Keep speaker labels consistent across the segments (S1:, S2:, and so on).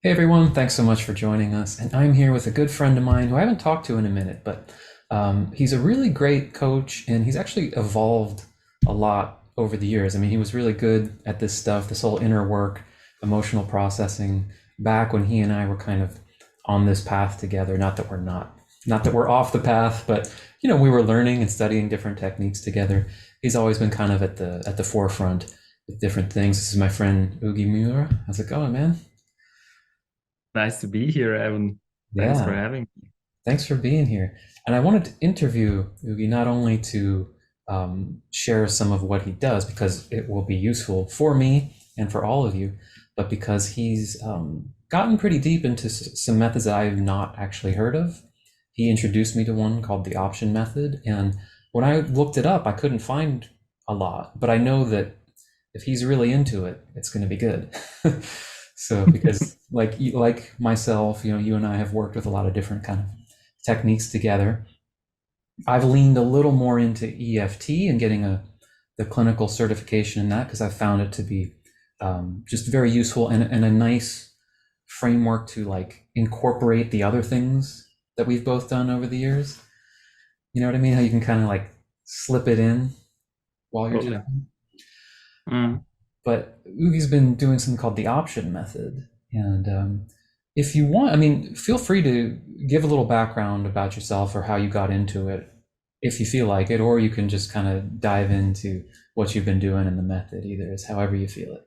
S1: Hey everyone, thanks so much for joining us. And I'm here with a good friend of mine who I haven't talked to in a minute, but he's a really great coach and he's actually evolved a lot over the years. I mean, he was really good at this stuff, this whole inner work, emotional processing, back when he and I were kind of on this path together. Not that we're off the path, but we were learning and studying different techniques together. He's always been kind of at the forefront with different things. This is my friend Ugi Muller. How's it going, man?
S2: Nice to be here, Evan. Thanks for
S1: Yeah.
S2: having me.
S1: Thanks for being here. And I wanted to interview Ugi not only to share some of what he does, because it will be useful for me and for all of you, but because he's gotten pretty deep into some methods that I have not actually heard of. He introduced me to one called the option method. And when I looked it up, I couldn't find a lot, but I know that if he's really into it, it's going to be good. So, because like myself, you and I have worked with a lot of different kind of techniques together. I've leaned a little more into EFT and getting the clinical certification in that because I found it to be just very useful and a nice framework to like incorporate the other things that we've both done over the years. You know what I mean? How you can kind of like slip it in while you're
S2: Totally.
S1: doing.
S2: Mm.
S1: But Ugi's been doing something called the option method. And if you want, I mean, feel free to give a little background about yourself or how you got into it if you feel like it, or you can just kind of dive into what you've been doing in the method. Either is however you feel it.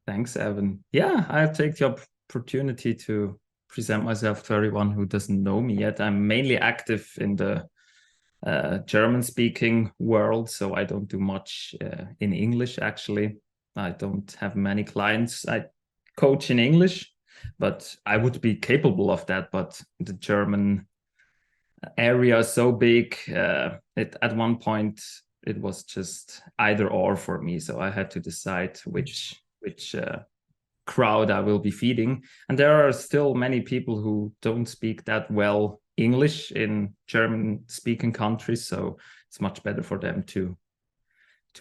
S2: Thanks, Evan. Yeah, I'll take the opportunity to present myself to everyone who doesn't know me yet. I'm mainly active in the German-speaking world, so I don't do much in English, actually. I don't have many clients. I coach in English, but I would be capable of that. But the German area is so big. At one point it was just either or for me, so I had to decide which crowd I will be feeding. And there are still many people who don't speak that well English in German speaking countries, so it's much better for them to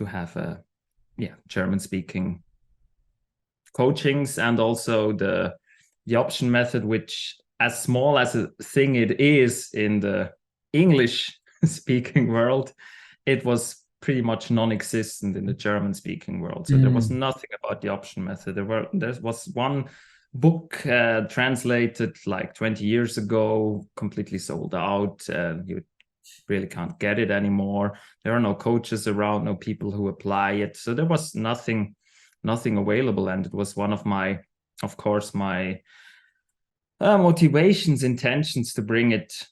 S2: have a German speaking coachings. And also the option method, which as small as a thing it is in the English speaking world, it was pretty much non-existent in the German speaking world. So there was
S1: Mm.
S2: nothing about the option method. There was one book translated like 20 years ago, completely sold out. You really can't get it anymore. There are no coaches around, no people who apply it. So there was nothing available. And it was one of my, of course, my motivations, intentions to bring it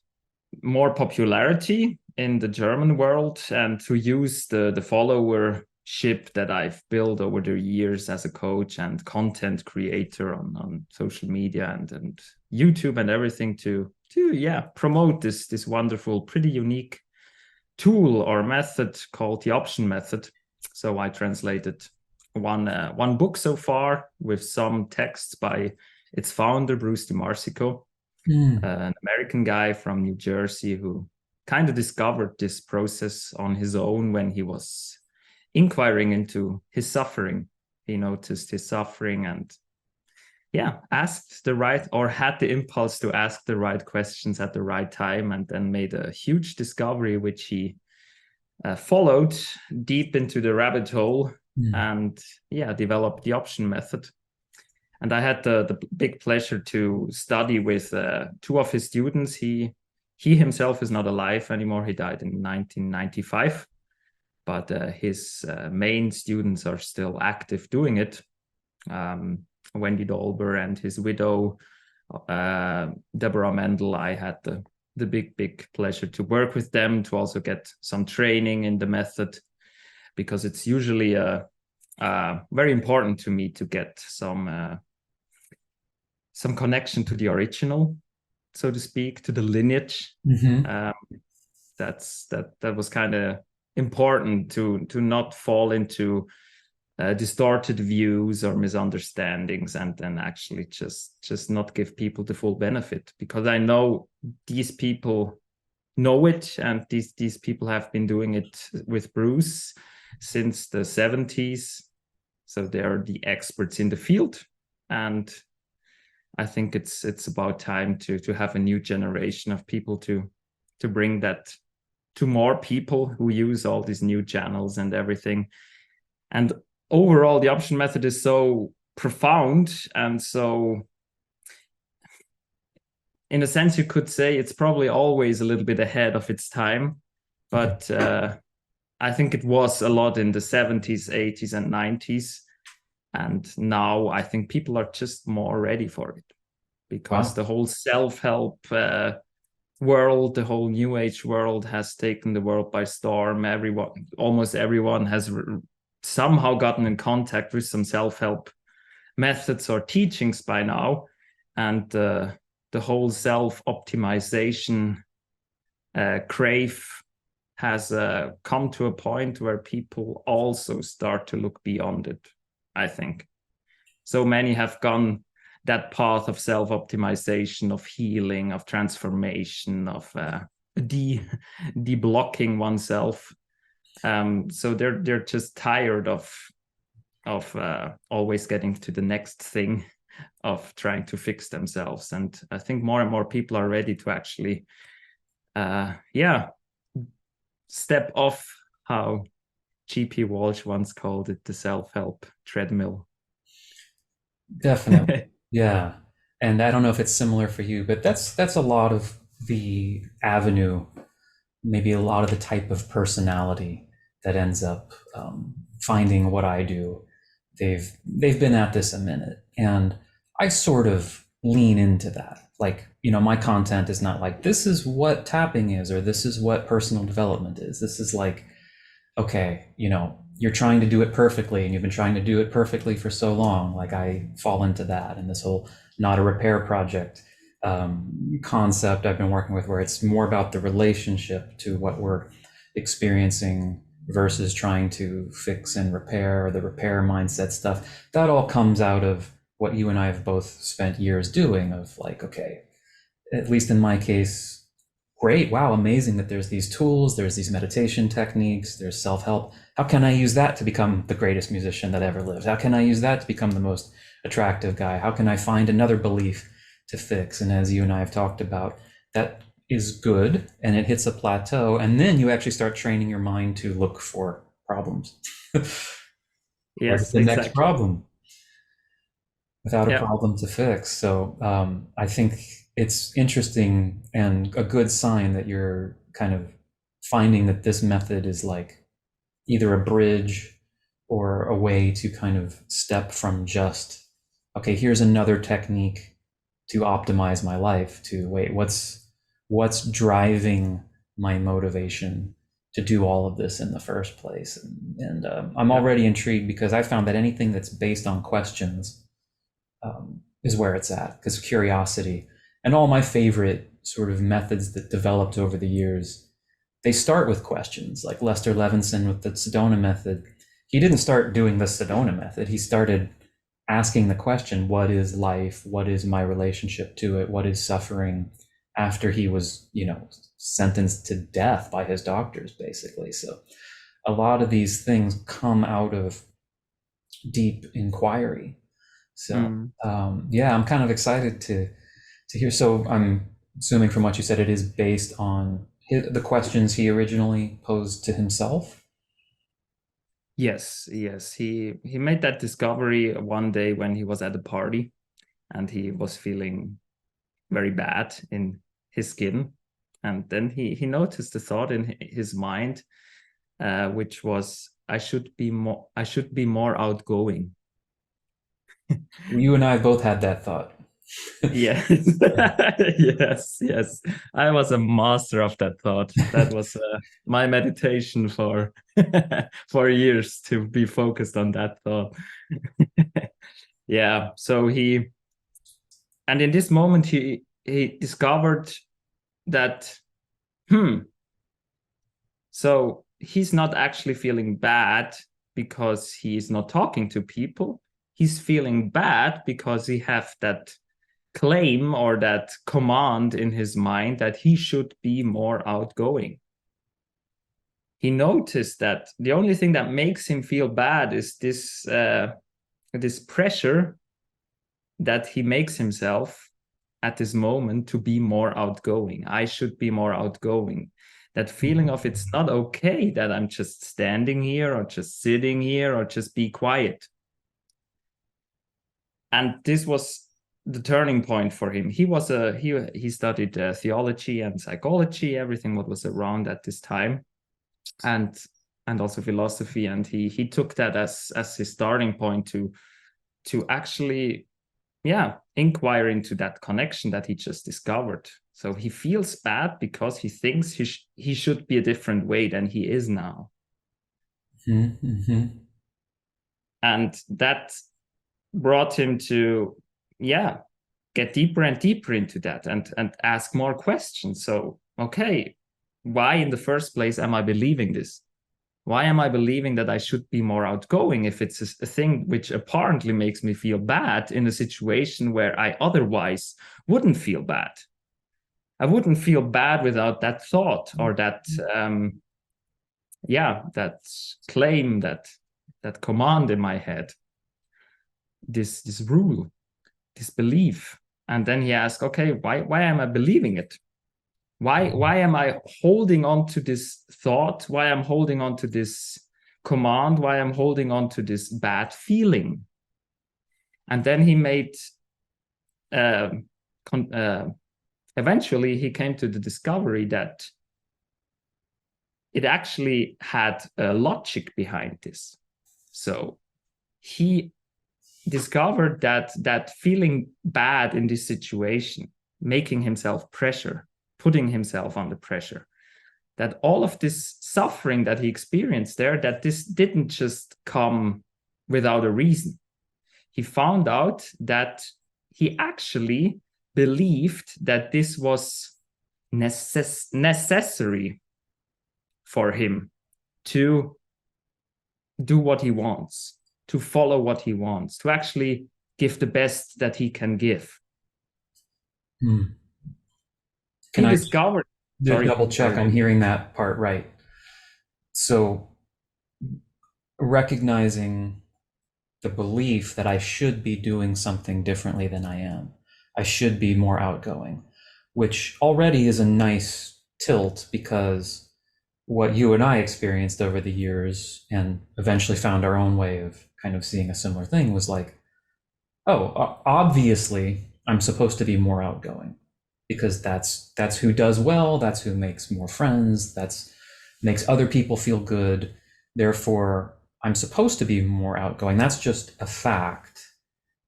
S2: more popularity in the German world and to use the followership that I've built over the years as a coach and content creator on social media and YouTube and everything to promote this wonderful, pretty unique tool or method called the option method. So I translated one book so far with some texts by its founder, Bruce Di Marsico,
S1: Mm.
S2: an American guy from New Jersey who kind of discovered this process on his own when he was inquiring into his suffering. He noticed his suffering and asked the right or had the impulse to ask the right questions at the right time, and then made a huge discovery which he followed deep into the rabbit hole
S1: Mm.
S2: and developed the option method. And I had the big pleasure to study with two of his students. He himself is not alive anymore. He died in 1995, but his main students are still active doing it. Wendy Dolber and his widow, Deborah Mendel. I had the big pleasure to work with them, to also get some training in the method, because it's usually very important to me to get some connection to the original, so to speak, to the lineage.
S1: Mm-hmm.
S2: Um, that was kind of important to not fall into distorted views or misunderstandings, and then actually just not give people the full benefit, because I know these people know it, and these people have been doing it with Bruce since the 70s, so they're the experts in the field. And I think it's about time to have a new generation of people to bring that to more people who use all these new channels and everything. And overall, the option method is so profound, and so in a sense you could say it's probably always a little bit ahead of its time, but I think it was a lot in the 70s, 80s, and 90s. And now I think people are just more ready for it, because
S1: Wow.
S2: the whole self-help world, the whole new age world has taken the world by storm. Almost everyone has somehow gotten in contact with some self-help methods or teachings by now. And the whole self-optimization crave has come to a point where people also start to look beyond it, I think. So many have gone that path of self-optimization, of healing, of transformation, of de-blocking oneself. So they're just tired of always getting to the next thing, of trying to fix themselves. And I think more and more people are ready to actually step off, how GP Walsh once called it, the self-help treadmill.
S1: Definitely. Yeah. And I don't know if it's similar for you, but that's a lot of the avenue, maybe a lot of the type of personality that ends up finding what I do. They've been at this a minute, and I sort of lean into that. Like, my content is not like, this is what tapping is, or this is what personal development is. This is like, okay, you're trying to do it perfectly, and you've been trying to do it perfectly for so long. Like, I fall into that, and this whole not a repair project concept I've been working with, where it's more about the relationship to what we're experiencing versus trying to fix and repair, or the repair mindset stuff. That all comes out of what you and I have both spent years doing, of like, okay, at least in my case, great, wow, amazing that there's these tools, there's these meditation techniques, there's self-help. How can I use that to become the greatest musician that ever lived? How can I use that to become the most attractive guy? How can I find another belief to fix? And as you and I have talked about, that is good, and it hits a plateau, and then you actually start training your mind to look for problems.
S2: Yes,
S1: the next
S2: exactly.
S1: problem without a problem to fix. So I think it's interesting and a good sign that you're kind of finding that this method is like either a bridge or a way to kind of step from just, okay, here's another technique to optimize my life, to wait, what's driving my motivation to do all of this in the first place? And I'm already intrigued, because I found that anything that's based on questions is where it's at, because curiosity. And all my favorite sort of methods that developed over the years, they start with questions. Like Lester Levinson with the Sedona method, he didn't start doing the Sedona method. He started asking the question, what is life? What is my relationship to it? What is suffering? After he was, sentenced to death by his doctors, basically. So a lot of these things come out of deep inquiry. So yeah, I'm kind of excited to hear. So I'm assuming from what you said, it is based on the questions he originally posed to himself.
S2: Yes. He made that discovery one day when he was at a party, and he was feeling very bad in his skin. And then he noticed the thought in his mind, which was, I should be more outgoing.
S1: You and I both had that thought.
S2: Yes. yes. I was a master of that thought. That was my meditation for for years, to be focused on that thought. Yeah. So and in this moment he discovered that so he's not actually feeling bad because he's not talking to people. He's feeling bad because he have that claim or that command in his mind that he should be more outgoing. He noticed that the only thing that makes him feel bad is this pressure that he makes himself at this moment to be more outgoing. I should be more outgoing. That feeling of it's not okay that I'm just standing here or just sitting here or just be quiet. And this was the turning point for him. He studied theology and psychology, everything what was around at this time, and also philosophy. And he took that as his starting point to actually, inquire into that connection that he just discovered. So he feels bad because he thinks he should be a different way than he is now.
S1: Mm-hmm.
S2: And that brought him to, get deeper and deeper into that and ask more questions. So, okay, why in the first place am I believing this? Why am I believing that I should be more outgoing if it's a thing which apparently makes me feel bad in a situation where I otherwise wouldn't feel bad? I wouldn't feel bad without that thought or that, that claim, that command in my head, this rule, this belief. And then he asked, okay, why am I believing it? Why am I holding on to this thought? Why I'm holding on to this command? Why I'm holding on to this bad feeling? And then he made, eventually he came to the discovery that it actually had a logic behind this. So he discovered that feeling bad in this situation, making himself pressure, putting himself under pressure, that all of this suffering that he experienced there, that this didn't just come without a reason. He found out that he actually believed that this was necessary for him to do what he wants, to follow what he wants, to actually give the best that he can give.
S1: Can I
S2: discovered
S1: double check I'm hearing that part right? So recognizing the belief that I should be doing something differently than I am. I should be more outgoing, which already is a nice tilt, because what you and I experienced over the years and eventually found our own way of kind of seeing a similar thing was like, oh, obviously I'm supposed to be more outgoing because that's who does well, that's who makes more friends, that's makes other people feel good. Therefore, I'm supposed to be more outgoing. That's just a fact.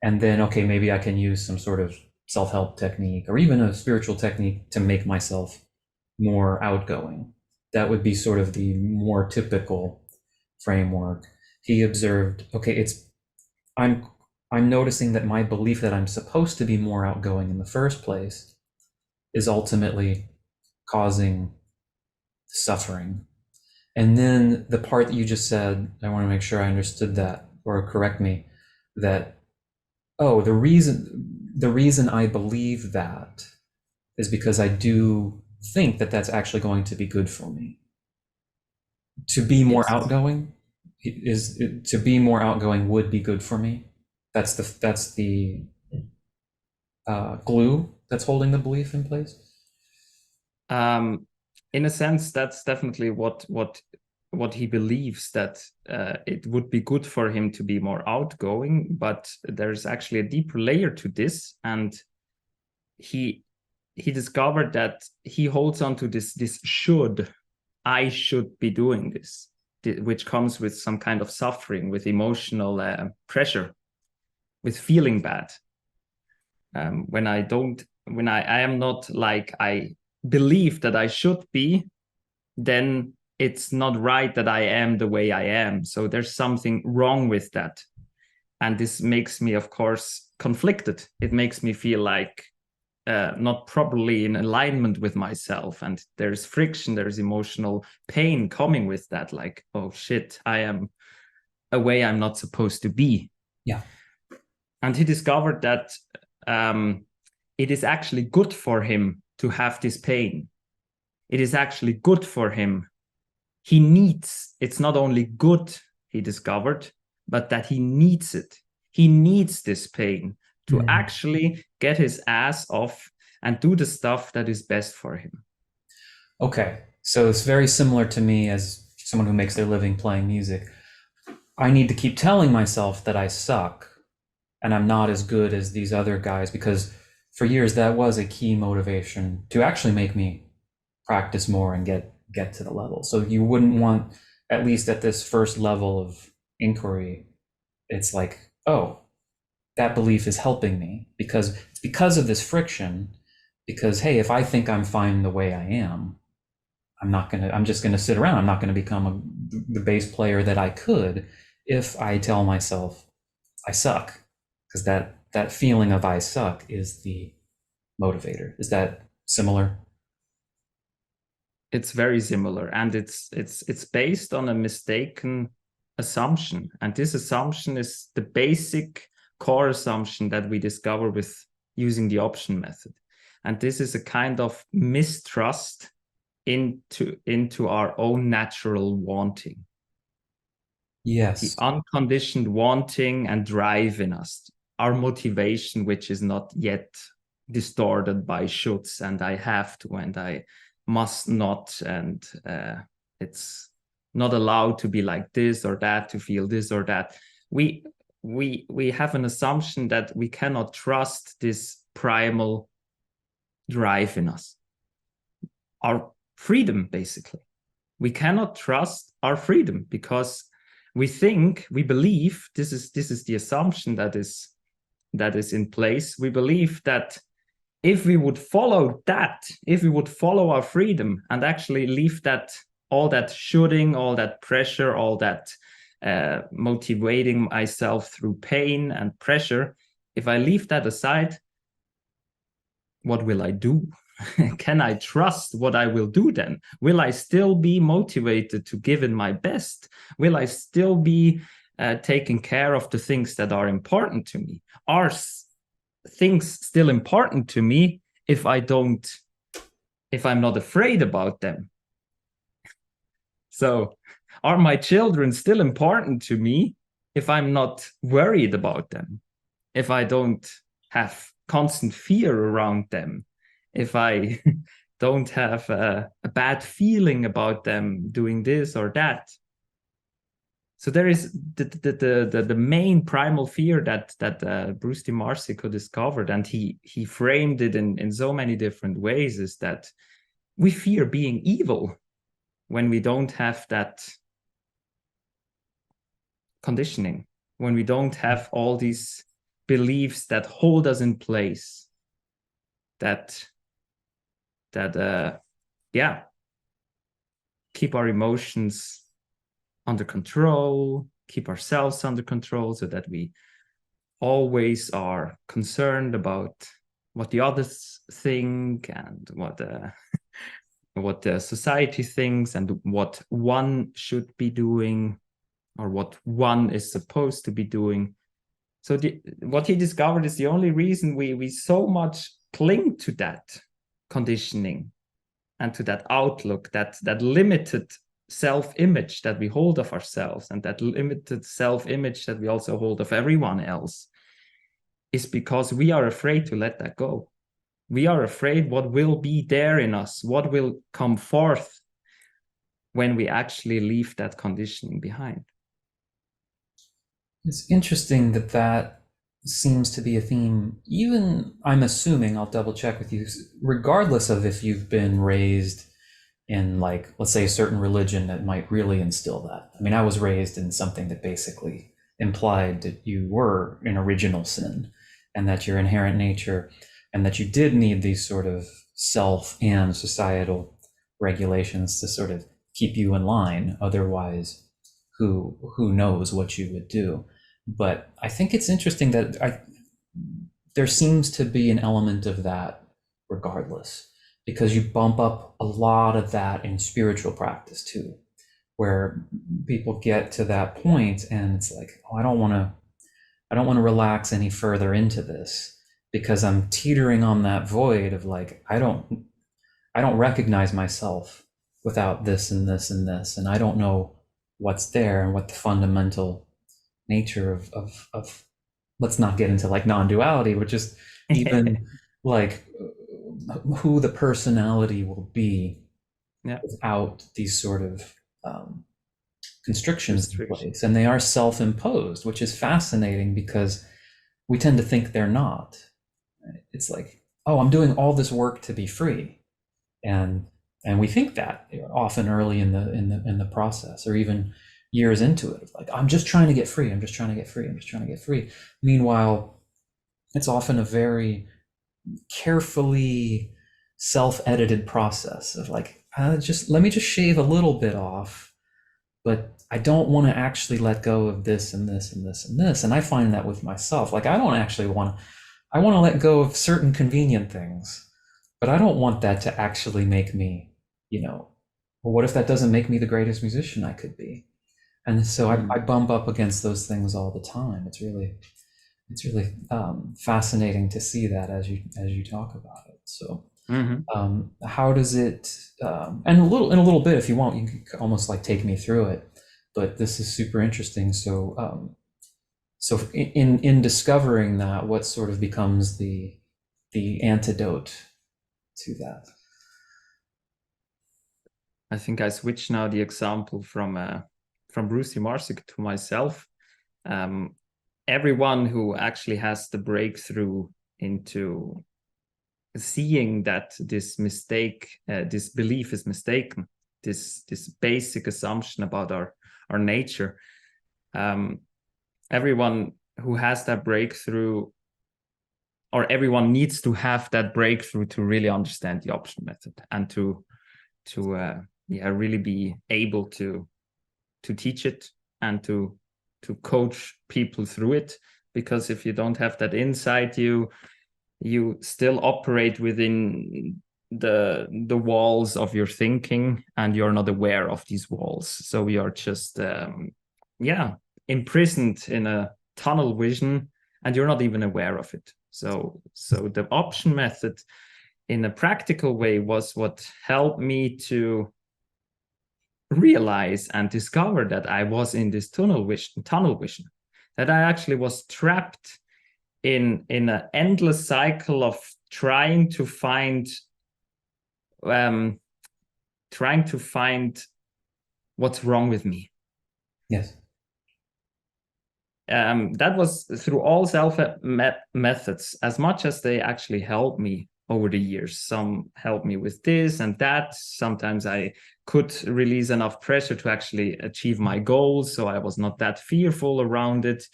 S1: And then, okay, maybe I can use some sort of self-help technique or even a spiritual technique to make myself more outgoing. That would be sort of the more typical framework. He observed, okay, I'm noticing that my belief that I'm supposed to be more outgoing in the first place is ultimately causing suffering. And then the part that you just said, I want to make sure I understood that, or correct me, that, oh, the reason I believe that is because I do think that that's actually going to be good for me. To be more outgoing to be more outgoing would be good for me. That's the glue that's holding the belief in place.
S2: In a sense, that's definitely what he believes, that it would be good for him to be more outgoing, but there's actually a deeper layer to this, and he discovered that he holds on to this I should be doing this, which comes with some kind of suffering, with emotional pressure, with feeling bad. When I am not like I believe that I should be, then it's not right that I am the way I am. So there's something wrong with that. And this makes me, of course, conflicted. It makes me feel like not properly in alignment with myself. And there's friction, there's emotional pain coming with that. Like, oh shit, I am a way I'm not supposed to be.
S1: Yeah.
S2: And he discovered that it is actually good for him to have this pain. It is actually good for him. It's not only good, he discovered, but that he needs it. He needs this pain to actually get his ass off and do the stuff that is best for him.
S1: Okay, so it's very similar to me as someone who makes their living playing music. I need to keep telling myself that I suck and I'm not as good as these other guys, because for years that was a key motivation to actually make me practice more and get to the level. So you wouldn't want, at least at this first level of inquiry, it's like, oh, that belief is helping me because it's because of this friction. Because hey, if I think I'm fine the way I am, I'm just gonna sit around. I'm not gonna become the bass player that I could if I tell myself I suck, because that feeling of I suck is the motivator. Is that similar?
S2: It's very similar, and it's based on a mistaken assumption, and this assumption is the basic core assumption that we discover with using the option method. And this is a kind of mistrust into our own natural wanting.
S1: Yes.
S2: The unconditioned wanting and drive in us, our motivation, which is not yet distorted by shoulds and I have to and I must not, and it's not allowed to be like this or that, to feel this or that. We have an assumption that we cannot trust this primal drive in us, our freedom, basically. We cannot trust our freedom because we believe, this is the assumption that is in place. We believe that if we would follow that, if we would follow our freedom and actually leave that, all that shooting, all that pressure, all that motivating myself through pain and pressure, if I leave that aside, what will I do? Can I trust what I will do then? Will I still be motivated to give in my best? Will I still be taking care of the things that are important to me? Are things still important to me if I'm not afraid about them? So are my children still important to me if I'm not worried about them? If I don't have constant fear around them? If I don't have a bad feeling about them doing this or that? So there is the main primal fear that Bruce Di Marsico discovered, and he framed it in so many different ways, is that we fear being evil when we don't have that conditioning, when we don't have all these beliefs that hold us in place, that keep our emotions under control, keep ourselves under control, so that we always are concerned about what the others think and what the society thinks and what one should be doing or what one is supposed to be doing. So what he discovered is the only reason we so much cling to that conditioning and to that outlook, that limited self-image that we hold of ourselves, and that limited self-image that we also hold of everyone else, is because we are afraid to let that go. We are afraid what will be there in us, what will come forth when we actually leave that conditioning behind.
S1: It's interesting that seems to be a theme, even, I'm assuming, I'll double check with you, regardless of if you've been raised in, like, let's say a certain religion that might really instill that. I mean, I was raised in something that basically implied that you were in original sin and that your inherent nature, and that you did need these sort of self and societal regulations to sort of keep you in line. Otherwise, who knows what you would do. But I think it's interesting that there seems to be an element of that regardless, because you bump up a lot of that in spiritual practice too, where people get to that point and it's like, oh, I don't want to relax any further into this because I'm teetering on that void of like, I don't recognize myself without this and this and this, and I don't know what's there and what the fundamental nature of let's not get into like non-duality, which is even like who the personality will be
S2: Yeah,
S1: without these sort of constrictions in
S2: restriction.
S1: place. And they are self-imposed, which is fascinating because we tend to think they're not. It's like, oh, I'm doing all this work to be free, and we think that often early in the process, or even years into it, like I'm just trying to get free. I'm just trying to get free. I'm just trying to get free. Meanwhile, it's often a very carefully self-edited process of like, just let me just shave a little bit off, but I don't want to actually let go of this and this and this and this. And I find that with myself, like I don't actually want to, I want to let go of certain convenient things, but I don't want that to actually make me, well, what if that doesn't make me the greatest musician I could be? And so I bump up against those things all the time. It's really fascinating to see that as you talk about it. So how does it? And in a little bit, if you want, you can almost like take me through it. But this is super interesting. So so in discovering that, what sort of becomes the antidote to that?
S2: I think I switch now the example from Bruce Di Marsico to myself. Everyone who actually has the breakthrough into seeing that this mistake, this belief is mistaken, this basic assumption about our nature, everyone who has that breakthrough, or everyone needs to have that breakthrough to really understand the option method and to really be able to teach it and to coach people through it. Because if you don't have that inside you still operate within the walls of your thinking, and you're not aware of these walls. So we are just imprisoned in a tunnel vision, and you're not even aware of it. So the option method in a practical way was what helped me to realize and discover that I was in this tunnel vision, that I actually was trapped in an endless cycle of trying to find what's wrong with me.
S1: Yes.
S2: That was through all self methods, as much as they actually helped me over the years. Some helped me with this and that. Sometimes I could release enough pressure to actually achieve my goals, so I was not that fearful around it.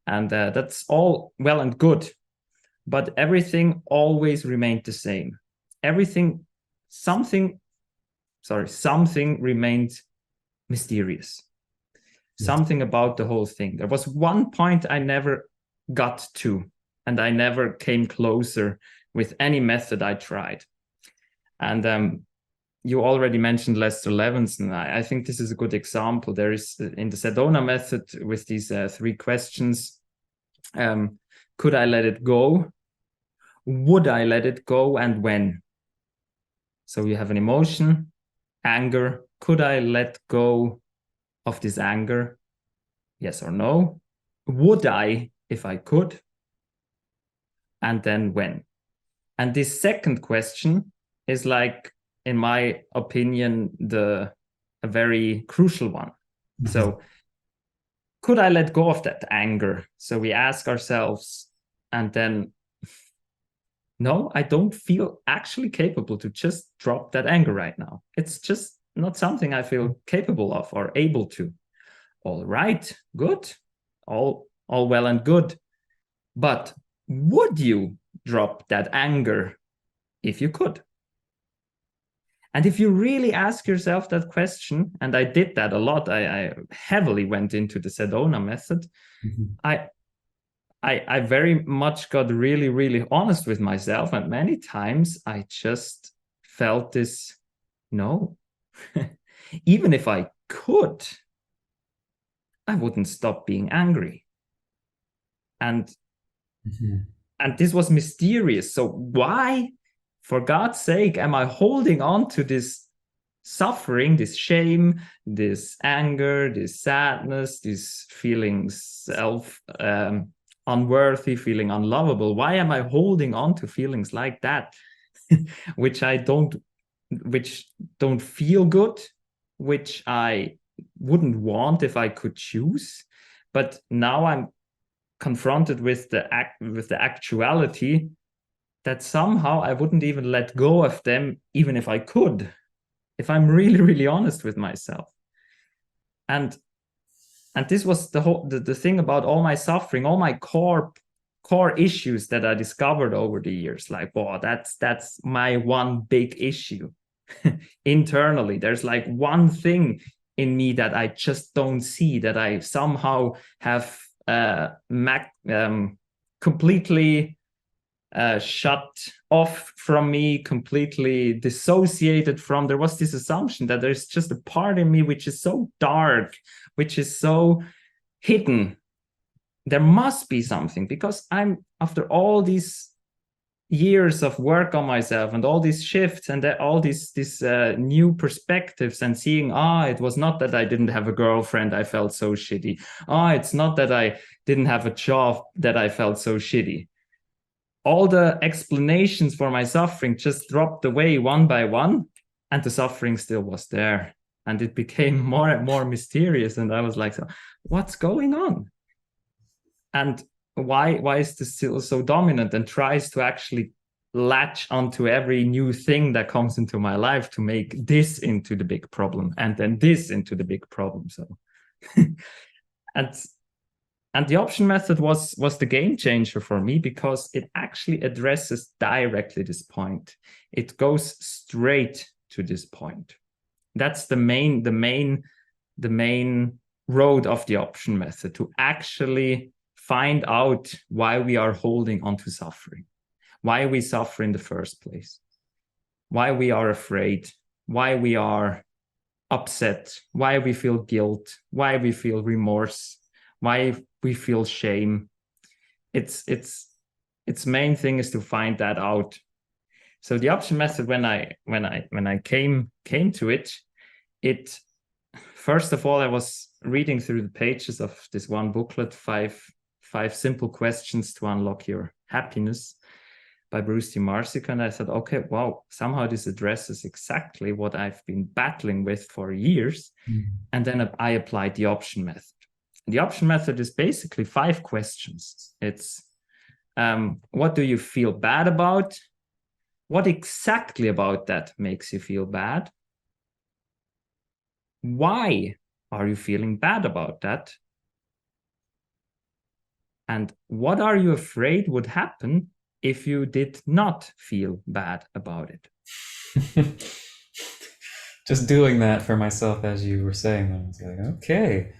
S2: And that's all well and good. But everything always remained the same. Something remained mysterious. Yes. Something about the whole thing. There was one point I never got to, and I never came closer with any method I tried. And you already mentioned Lester Levinson. I think this is a good example. There is, in the Sedona method, with these 3 questions, could I let it go? Would I let it go, and when? So you have an emotion, anger. Could I let go of this anger? Yes or no? Would I if I could? And then when? And this second question is, like, in my opinion, a very crucial one. Mm-hmm. So could I let go of that anger? So we ask ourselves, and then, no, I don't feel actually capable to just drop that anger right now. It's just not something I feel capable of or able to. All right, good, all well and good. But would you drop that anger if you could? And if you really ask yourself that question, and I did that a lot, I heavily went into the Sedona method. Mm-hmm. I very much got really, really honest with myself. And many times I just felt this, no, even if I could, I wouldn't stop being angry. And this was mysterious. So why, for God's sake, am I holding on to this suffering, this shame, this anger, this sadness, these feelings, unworthy, feeling unlovable. Why am I holding on to feelings like that, which don't feel good, which I wouldn't want if I could choose? But now I'm confronted with the actuality that somehow I wouldn't even let go of them, even if I could, if I'm really, really honest with myself. And this was the thing about all my suffering, all my core issues that I discovered over the years. Like, wow, that's my one big issue. Internally, there's like one thing in me that I just don't see, that I somehow have completely shut off from me, completely dissociated from. There was this assumption that there's just a part in me which is so dark, which is so hidden. There must be something, because I'm, after all these years of work on myself and all these shifts and all these new perspectives, and seeing, it was not that I didn't have a girlfriend, I felt so shitty. It's not that I didn't have a job that I felt so shitty. All the explanations for my suffering just dropped away one by one, and the suffering still was there. And it became more and more mysterious. And I was like, what's going on? And why is this still so dominant, and tries to actually latch onto every new thing that comes into my life to make this into the big problem, and then this into the big problem. So and the option method was the game changer for me, because it actually addresses directly this point. It goes straight to this point. That's the main road of the option method, to actually find out why we are holding on to suffering, why we suffer in the first place, why we are afraid, why we are upset, why we feel guilt, why we feel remorse, why we feel shame. Its main thing is to find that out. So the option method, when I came to it, first of all, I was reading through the pages of this one booklet, five simple questions to unlock your happiness, by Bruce Di Marsico, and I thought, okay, wow, somehow this addresses exactly what I've been battling with for years. And then I applied the option method. The option method is basically 5 questions. It's what do you feel bad about? What exactly about that makes you feel bad? Why are you feeling bad about that? And what are you afraid would happen if you did not feel bad about it?
S1: Just doing that for myself as you were saying that, I was like, okay.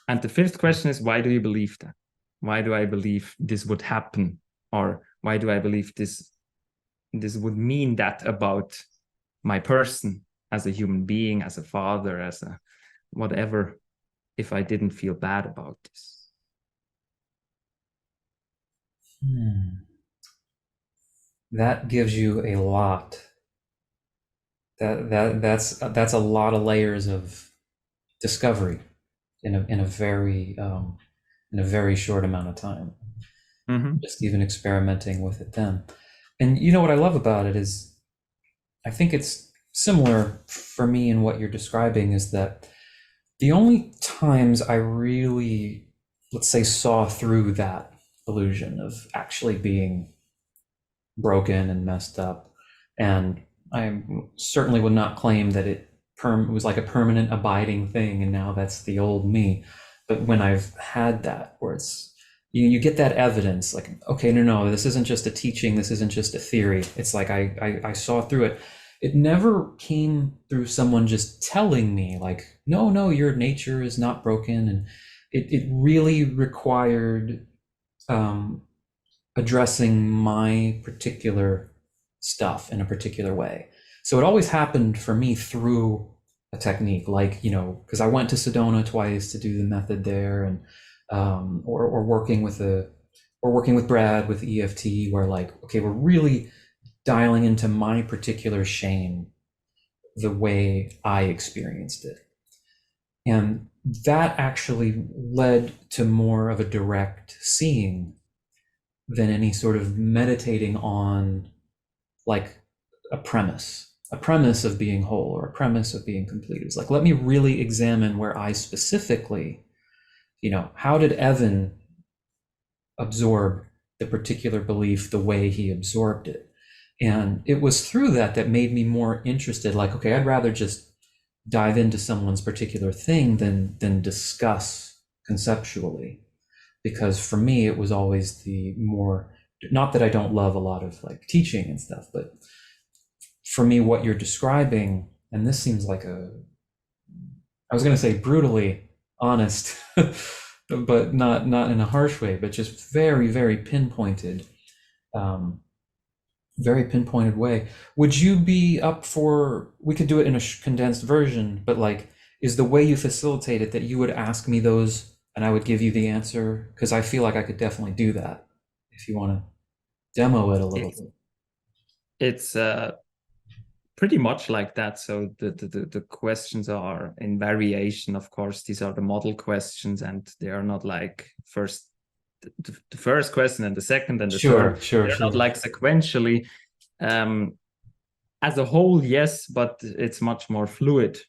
S2: And the 5th question is, why do you believe that? Why do I believe this would happen? Or why do I believe this would mean that about my person as a human being, as a father, as a whatever, if I didn't feel bad about this?
S1: That gives you a lot. That's a lot of layers of discovery in a very short amount of time. Just even experimenting with it then. And you know what I love about it is, I think it's similar for me in what you're describing, is that the only times I really, let's say, saw through that illusion of actually being broken and messed up, and I certainly would not claim that it was like a permanent abiding thing and now that's the old me, but when I've had that, where it's you get that evidence, like, okay, no, this isn't just a teaching, this isn't just a theory, it's like I saw through it. It never came through someone just telling me, like, no, your nature is not broken. And it really required addressing my particular stuff in a particular way. So it always happened for me through a technique, like, because I went to Sedona twice to do the method there, and or working with Brad with EFT, where, like, okay, we're really dialing into my particular shame, the way I experienced it. And that actually led to more of a direct seeing than any sort of meditating on like a premise of being whole or a premise of being complete. It's like, let me really examine where I specifically, how did Evan absorb the particular belief the way he absorbed it? And it was through that that made me more interested. Like, okay, I'd rather just dive into someone's particular thing than discuss conceptually. Because for me, it was always the more, not that I don't love a lot of like teaching and stuff, but for me, what you're describing, and this seems like I was going to say brutally honest, but not in a harsh way, but just very, very pinpointed, um, very pinpointed way. Would you be up for, we could do it in a condensed version, but like, is the way you facilitate it that you would ask me those and I would give you the answer? Because I feel like I could definitely do that if you want to demo it a little
S2: It's
S1: bit.
S2: it's pretty much like that. So the questions are in variation. Of course, these are the model questions, and they are not like the first question and the second and the
S1: Sure,
S2: third.
S1: sure,
S2: They're not
S1: sure.
S2: like sequentially. As a whole, yes, but it's much more fluid.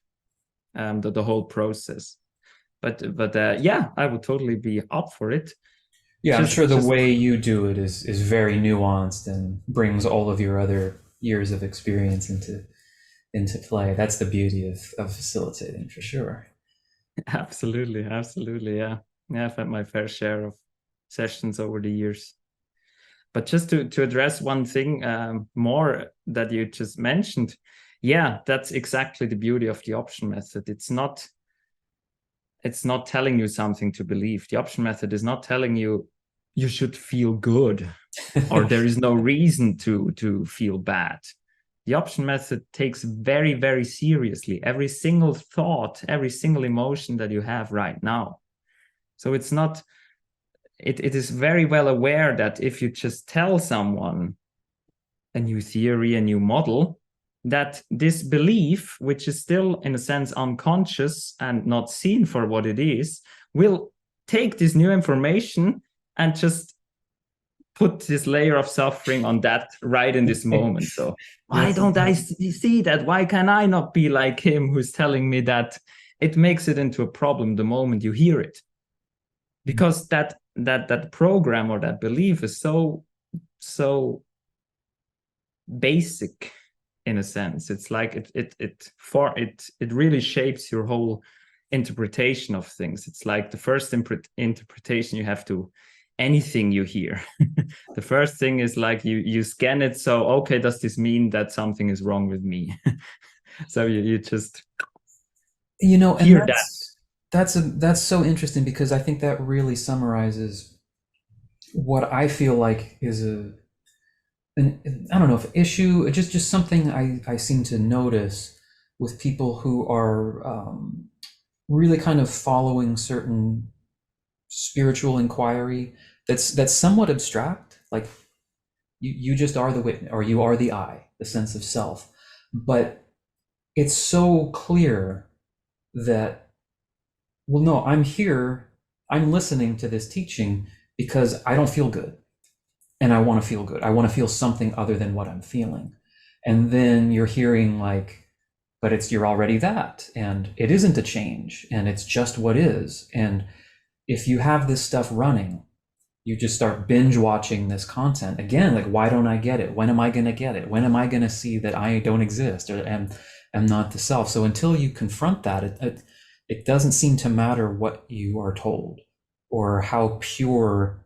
S2: The whole process. But yeah, I would totally be up for it.
S1: Yeah, I'm sure the
S2: Just
S1: way you do it is very nuanced and brings all of your other years of experience into play. That's the beauty of facilitating for sure.
S2: absolutely, absolutely, yeah. Yeah, I've had my fair share of sessions over the years. But just to address one thing more that you just mentioned, yeah, that's exactly the beauty of the option method. It's not telling you something to believe. The option method is not telling you you should feel good or there is no reason to feel bad. The option method takes very, very seriously every single thought, every single emotion that you have right now. So it's not, it is very well aware that if you just tell someone a new theory, a new model, that this belief, which is still in a sense unconscious and not seen for what it is, will take this new information and just put this layer of suffering on that right in this moment. So why
S1: Yes.
S2: don't I see that? Why can I not be like him who's telling me that? It makes it into a problem the moment you hear it, because that program or that belief is so basic in a sense. It's like it really shapes your whole interpretation of things. It's like the first interpretation you have to anything you hear. The first thing is like you scan it. So okay, does this mean that something is wrong with me? So you just
S1: And
S2: hear that.
S1: that's so interesting because I think that really summarizes what I feel like is I don't know if issue, just something I seem to notice with people who are really kind of following certain spiritual inquiry that's somewhat abstract. Like you just are the witness, or you are the I, the sense of self. But it's so clear that, well, no, I'm here, I'm listening to this teaching because I don't feel good and I want to feel good. I want to feel something other than what I'm feeling. And then you're hearing like, but you're already that, and it isn't a change, and it's just what is. And if you have this stuff running, you just start binge watching this content again. Like, why don't I get it? When am I going to get it? When am I going to see that I don't exist or am not the self? So until you confront that, it doesn't seem to matter what you are told or how pure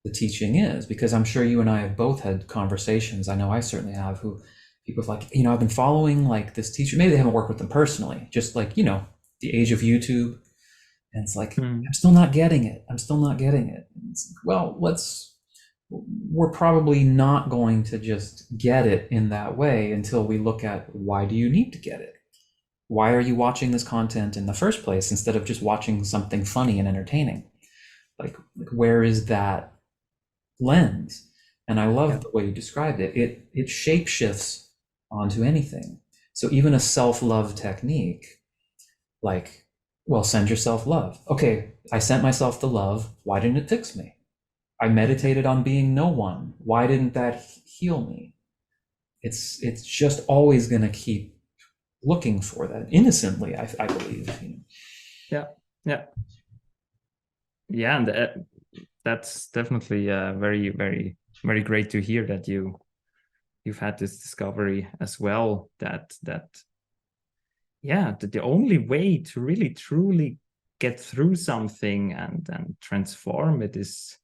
S1: the teaching is, because I'm sure you and I have both had conversations. I know I certainly have, who people have like, I've been following like this teacher. Maybe they haven't worked with them personally, just like, the age of YouTube. And it's like, I'm still not getting it. I'm still not getting it. Well, we're probably not going to just get it in that way until we look at, why do you need to get it? Why are you watching this content in the first place instead of just watching something funny and entertaining? Like where is that lens? And I love the way you described it. It shapeshifts onto anything. So even a self-love technique, like Well, send yourself love. Okay, I sent myself the love. Why didn't it fix me? I meditated on being no one. Why didn't that heal me? It's just always going to keep looking for that innocently. I believe.
S2: Yeah, yeah, yeah, and that's definitely very, very, very great to hear that you've had this discovery as well. That yeah, that the only way to really truly get through something and transform it is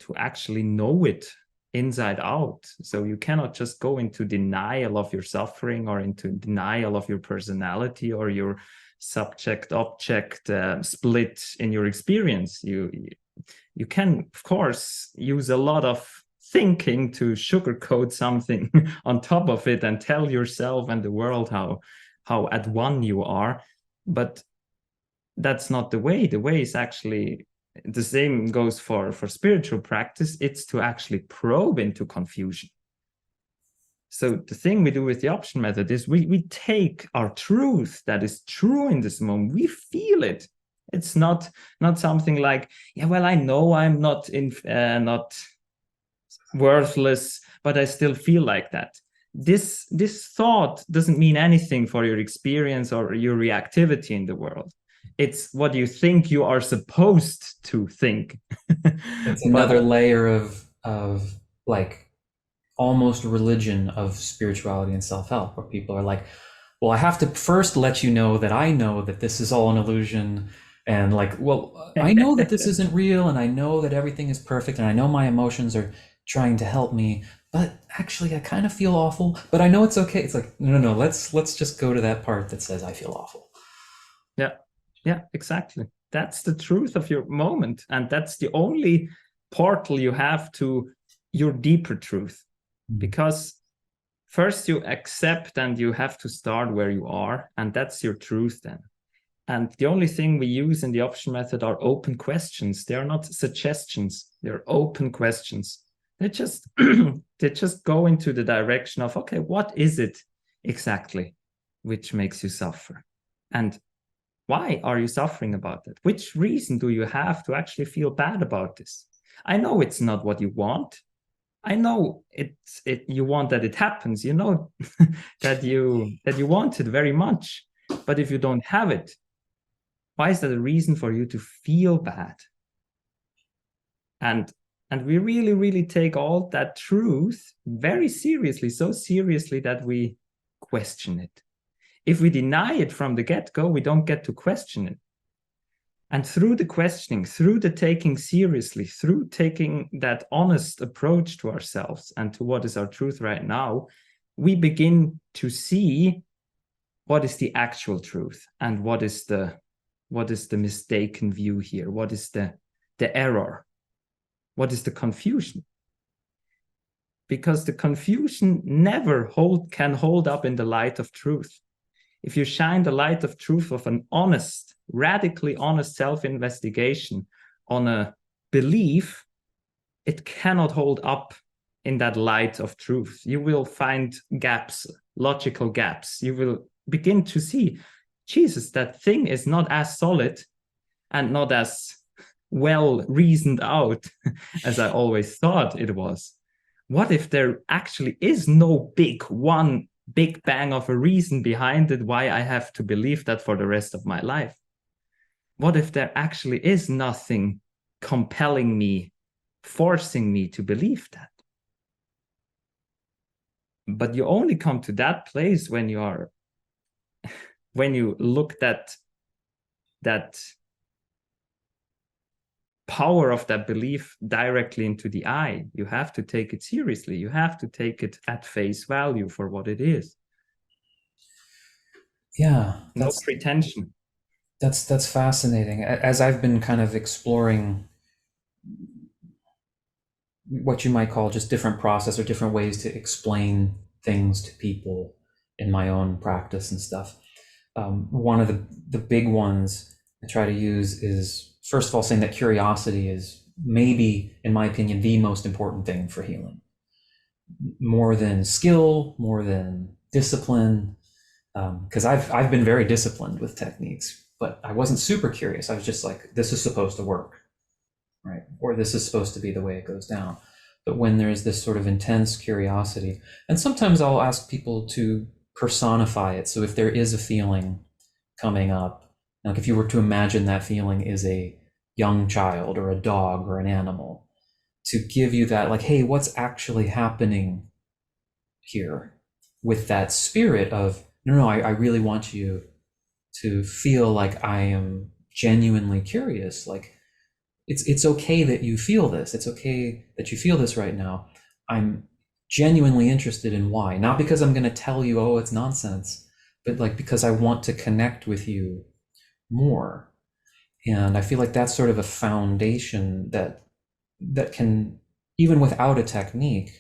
S2: to actually know it inside out. So you cannot just go into denial of your suffering or into denial of your personality or your subject object split in your experience. You can, of course, use a lot of thinking to sugarcoat something on top of it and tell yourself and the world how at one you are, but that's not the way. The way is actually the same goes for spiritual practice. It's to actually probe into confusion. So the thing we do with the option method is we take our truth that is true in this moment. We feel it. It's not something like, yeah, well, I know I'm not worthless, but I still feel like that. This thought doesn't mean anything for your experience or your reactivity in the world. It's what you think you are supposed to think.
S1: It's
S2: But
S1: another layer of like almost religion of spirituality and self-help, where people are like, well, I have to first let you know that this is all an illusion. And like, well, I know that this isn't real, and I know that everything is perfect, and I know my emotions are trying to help me, but actually I kind of feel awful, but I know it's okay. It's like, no, let's just go to that part that says I feel awful.
S2: yeah, yeah, exactly. That's the truth of your moment. And that's the only portal you have to your deeper truth. Because first you accept and you have to start where you are, and that's your truth then. And the only thing we use in the option method are open questions. They are not suggestions, they're open questions. They just they just go into the direction of, okay, what is it exactly which makes you suffer? And why are you suffering about that? Which reason do you have to actually feel bad about this? I know it's not what you want. I know you want that it happens. You know that you want it very much. But if you don't have it, why is that a reason for you to feel bad? And we really, really take all that truth very seriously, so seriously that we question it. If we deny it from the get-go, we don't get to question it. And through the questioning, through the taking seriously, through taking that honest approach to ourselves and to what is our truth right now, we begin to see what is the actual truth and what is the mistaken view here, what is the error, what is the confusion. Because the confusion never can hold up in the light of truth. If you shine the light of truth of an honest, radically honest self-investigation on a belief, it cannot hold up in that light of truth. You will find gaps, logical gaps. You will begin to see, Jesus, that thing is not as solid and not as well reasoned out as I always thought it was. What if there actually is no big bang of a reason behind it why I have to believe that for the rest of my life? What if there actually is nothing compelling me, forcing me to believe that? But you only come to that place when you look that power of that belief directly into the eye. You have to take it seriously. You have to take it at face value for what it is.
S1: Yeah,
S2: No pretension.
S1: That's fascinating. As I've been kind of exploring what you might call just different process or different ways to explain things to people in my own practice and stuff. One of the big ones I try to use is, first of all, saying that curiosity is maybe, in my opinion, the most important thing for healing. More than skill, more than discipline, because I've been very disciplined with techniques. but I wasn't super curious. I was just like, this is supposed to work, right? Or this is supposed to be the way it goes down. But when there's this sort of intense curiosity, and sometimes I'll ask people to personify it. So if there is a feeling coming up, like if you were to imagine that feeling is a young child or a dog or an animal, to give you that, like, hey, what's actually happening here, with that spirit of, no, I really want you to feel like I am genuinely curious. Like, it's okay that you feel this. It's okay that you feel this right now. I'm genuinely interested in why, not because I'm going to tell you, oh, it's nonsense, but like because I want to connect with you more. And I feel like that's sort of a foundation that can, even without a technique,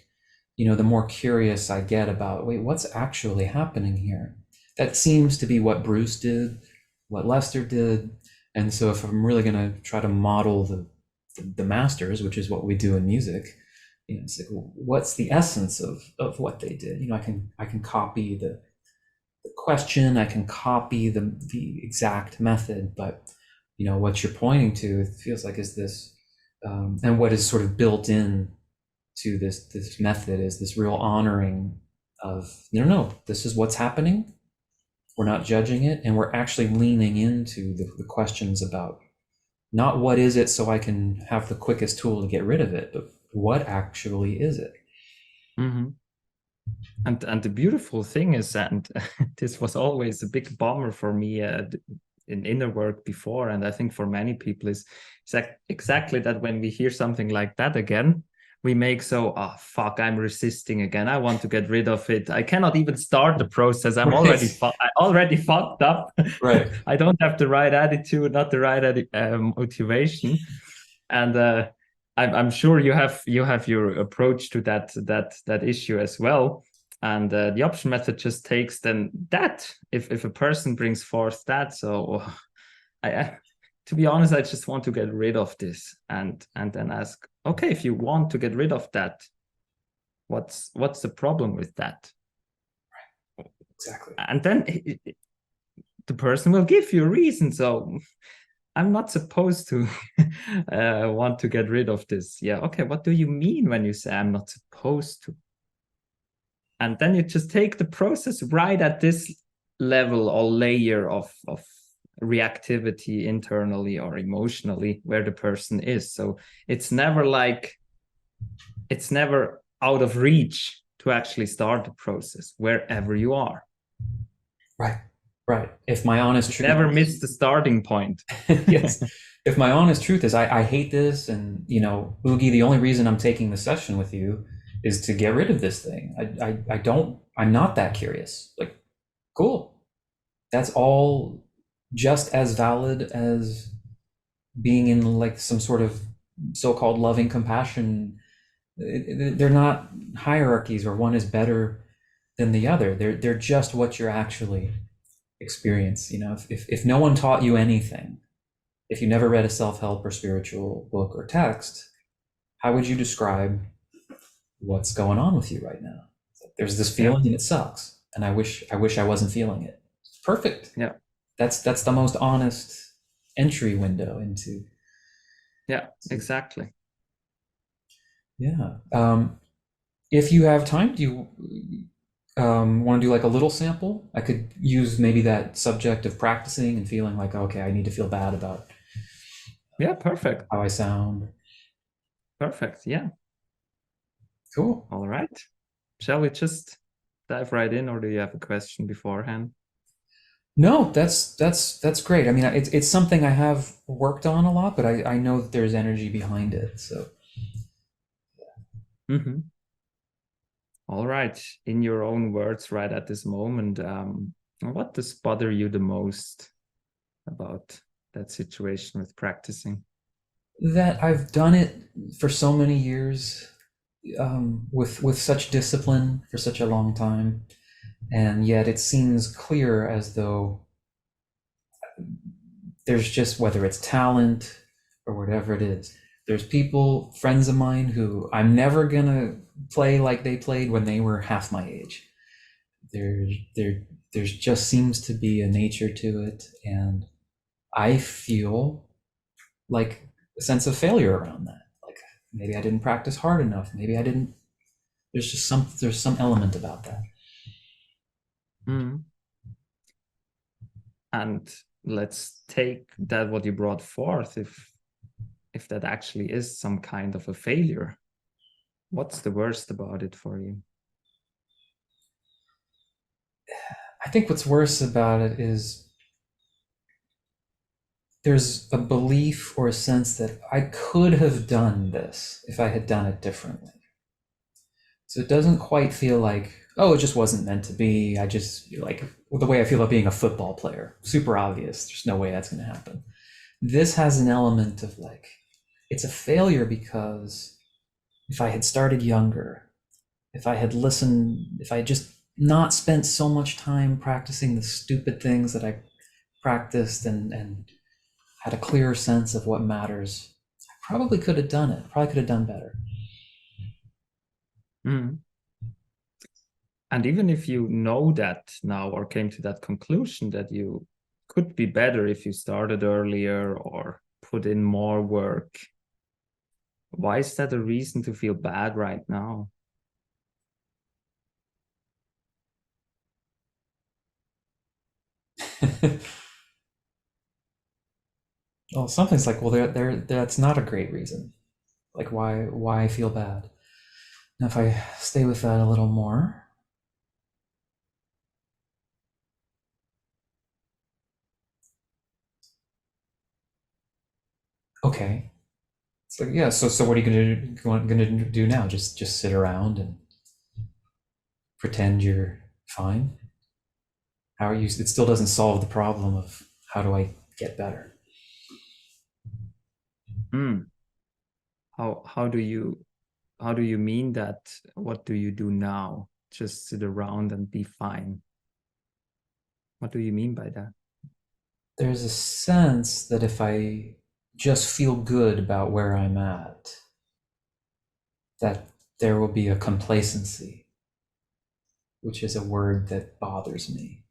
S1: the more curious I get about, wait, what's actually happening here? That seems to be what Bruce did, what Lester did. And so if I'm really going to try to model the masters, which is what we do in music, it's like, what's the essence of what they did? I can copy the question, I can copy the exact method, but what you're pointing to, it feels like, is this, and what is sort of built in to this method is this real honoring of, no, this is what's happening. We're not judging it, and we're actually leaning into the questions about not what is it so I can have the quickest tool to get rid of it, but what actually is it?
S2: Mm-hmm. And the beautiful thing is, and this was always a big bummer for me in inner work before, and I think for many people, is exactly that when we hear something like that again, we make oh fuck, I'm resisting again. I want to get rid of it. I cannot even start the process. I'm already I already fucked up.
S1: Right.
S2: I don't have the right attitude, not the right motivation, and I'm sure you have your approach to that issue as well. And the option method just takes then that, if a person brings forth that, so I to be honest, I just want to get rid of this, and then ask, okay, if you want to get rid of that, what's the problem with that?
S1: Exactly.
S2: And then the person will give you a reason. So I'm not supposed to want to get rid of this. Yeah, okay, what do you mean when you say I'm not supposed to? And then you just take the process right at this level or layer of reactivity internally or emotionally where the person is. So it's never out of reach to actually start the process wherever you are.
S1: Right. If my honest truth,
S2: never miss the starting point.
S1: yes. If my honest truth is I hate this, and Ugi, the only reason I'm taking the session with you is to get rid of this thing. I'm not that curious. Like, cool. That's all just as valid as being in like some sort of so-called loving compassion. They're not hierarchies or one is better than the other. They're just what you're actually experience. If no one taught you anything, if you never read a self-help or spiritual book or text, how would you describe what's going on with you right now? There's this feeling and it sucks, and I wish I wasn't feeling it. Perfect.
S2: Yeah.
S1: That's the most honest entry window into.
S2: Yeah, exactly.
S1: Yeah. If you have time, do you want to do like a little sample? I could use maybe that subject of practicing and feeling like, okay, I need to feel bad about
S2: perfect
S1: how I sound.
S2: Perfect. Yeah.
S1: Cool.
S2: All right. Shall we just dive right in, or do you have a question beforehand?
S1: No, that's great. I mean, it's something I have worked on a lot, but I know that there's energy behind it. So.
S2: Mm-hmm. All right. In your own words, right at this moment, what does bother you the most about that situation with practicing?
S1: That I've done it for so many years, with such discipline for such a long time, and yet it seems clear as though there's just, whether it's talent or whatever it is, there's people, friends of mine, who I'm never gonna play like they played when they were half my age. There's just seems to be a nature to it, and I feel like a sense of failure around that. Like maybe I didn't practice hard enough. Maybe I didn't. There's some element about that.
S2: Mm. And let's take that what you brought forth, if that actually is some kind of a failure. What's the worst about it for you?
S1: I think what's worse about it is there's a belief or a sense that I could have done this if I had done it differently. So it doesn't quite feel like, oh, it just wasn't meant to be. I just like the way I feel about being a football player. Super obvious. There's no way that's going to happen. This has an element of like, it's a failure because if I had started younger, if I had listened, if I had just not spent so much time practicing the stupid things that I practiced and had a clearer sense of what matters, I probably could have done it. Probably could have done better.
S2: Mm. And even if you know that now, or came to that conclusion that you could be better if you started earlier or put in more work, why is that a reason to feel bad right now?
S1: Well, something's like, well, that's not a great reason. Like, why I feel bad? Now, if I stay with that a little more, okay. It's like, yeah. So what are you gonna do now? Just sit around and pretend you're fine? How are you? It still doesn't solve the problem of how do I get better?
S2: Mm. How do you mean that? What do you do now? Just sit around and be fine. What do you mean by that?
S1: There's a sense that if I just feel good about where I'm at, that there will be a complacency, which is a word that bothers me.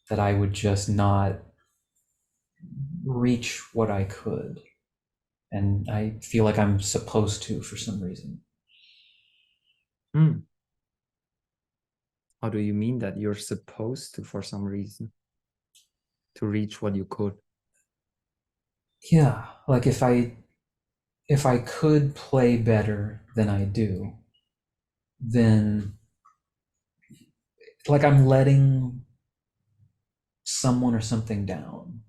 S1: That I would just not reach what I could. And I feel like I'm supposed to for some reason.
S2: Mm. How do you mean that you're supposed to, for some reason, to reach what you could?
S1: Yeah, like if I could play better than I do, then like I'm letting someone or something down.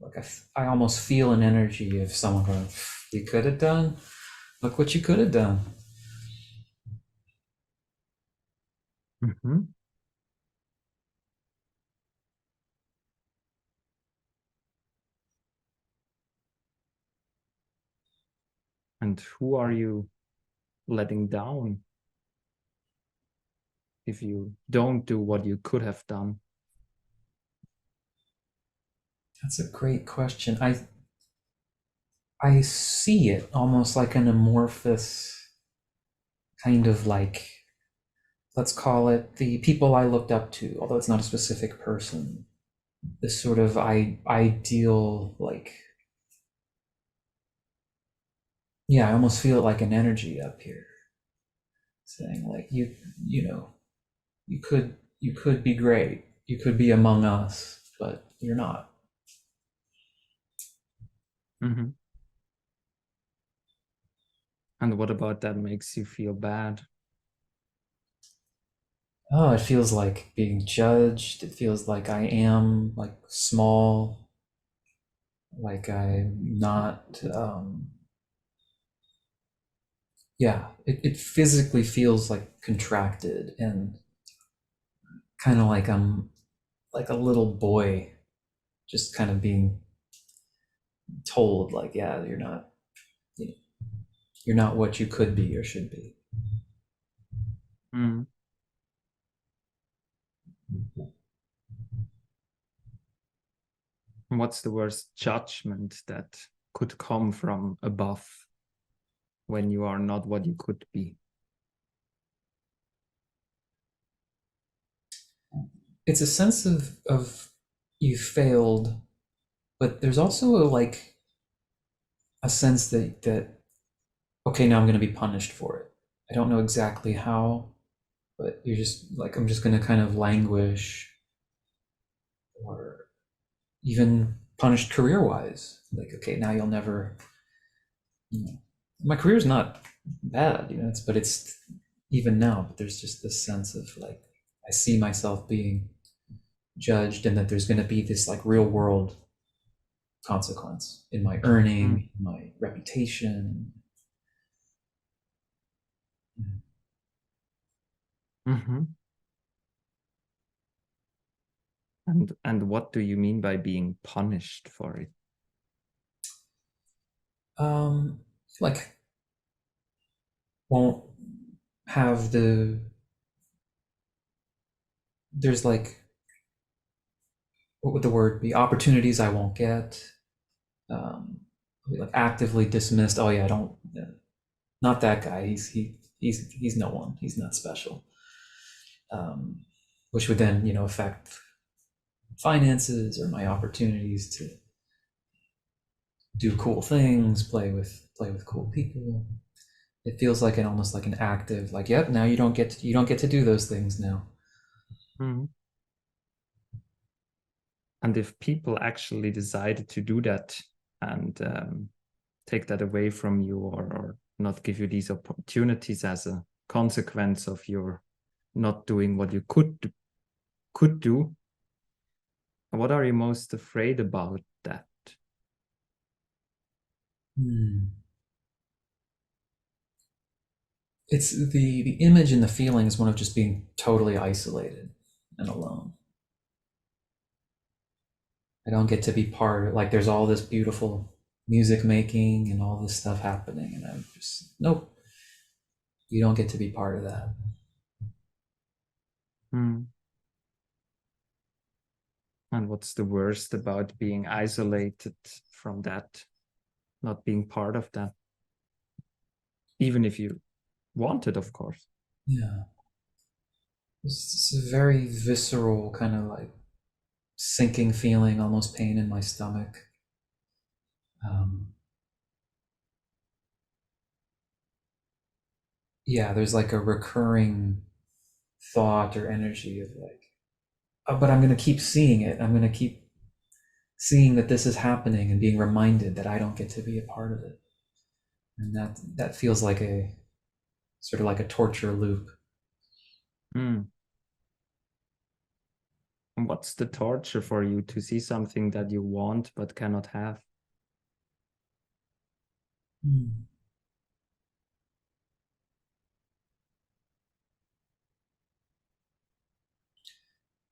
S1: Like I almost feel an energy of someone going, "You could have done. Look what you could have done."
S2: Mm-hmm. And who are you letting down if you don't do what you could have done?
S1: That's a great question. I see it almost like an amorphous kind of like, let's call it the people I looked up to, although it's not a specific person. This sort of ideal, like, yeah, I almost feel it like an energy up here saying like you know, you could be great. You could be among us, but you're not.
S2: Mm-hmm. And what about that makes you feel bad?
S1: Oh, it feels like being judged. It feels like I am like small, like I'm not yeah, it physically feels like contracted and kind of like I'm like a little boy just kind of being told like, yeah, you're not what you could be or should be.
S2: Mm. What's the worst judgment that could come from above when you are not what you could be?
S1: It's a sense of you failed but there's also like a sense that okay, now I'm going to be punished for it. I don't know exactly how, but you're just like, I'm just going to kind of languish, or even punished career wise. Like, okay, now you'll never, you know, my career's not bad, but it's even now, but there's just this sense of like, I see myself being judged, and that there's going to be this like real world consequence in my earning, my reputation.
S2: Mm-hmm. And what do you mean by being punished for it?
S1: Like, won't have there's like, what would the word be, opportunities I won't get, um like actively dismissed. Oh yeah, I don't, not that guy, he's no one, he's not special, um which would then affect finances or my opportunities to do cool things, play with cool people. It feels like an almost like an active, like, yep, now you don't get to do those things now.
S2: Mm-hmm. And if people actually decided to do that and take that away from you, or not give you these opportunities as a consequence of your not doing what you could do, what are you most afraid about that?
S1: It's the image and the feeling is one of just being totally isolated and alone. I don't get to be part of, like, there's all this beautiful music making and all this stuff happening, and I'm just, nope, you don't get to be part of that.
S2: Hmm. And what's the worst about being isolated from that, not being part of that, even if you want it, of course?
S1: Yeah, it's a very visceral kind of like sinking feeling, almost pain in my stomach. um, yeah, there's like a recurring thought or energy of like, oh, but I'm going to keep seeing it, I'm going to keep seeing that this is happening and being reminded that I don't get to be a part of it. And that feels like a sort of like a torture loop.
S2: Hmm. And what's the torture for you to see something that you want but cannot have?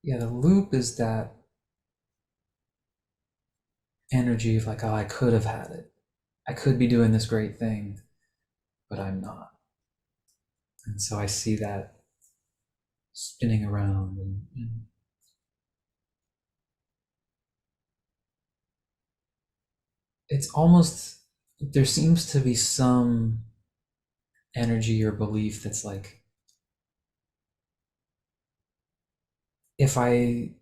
S1: Yeah, the loop is that energy of like, oh, I could have had it. I could be doing this great thing, but I'm not. And so I see that spinning around, and it's almost, there seems to be some energy or belief that's like, if I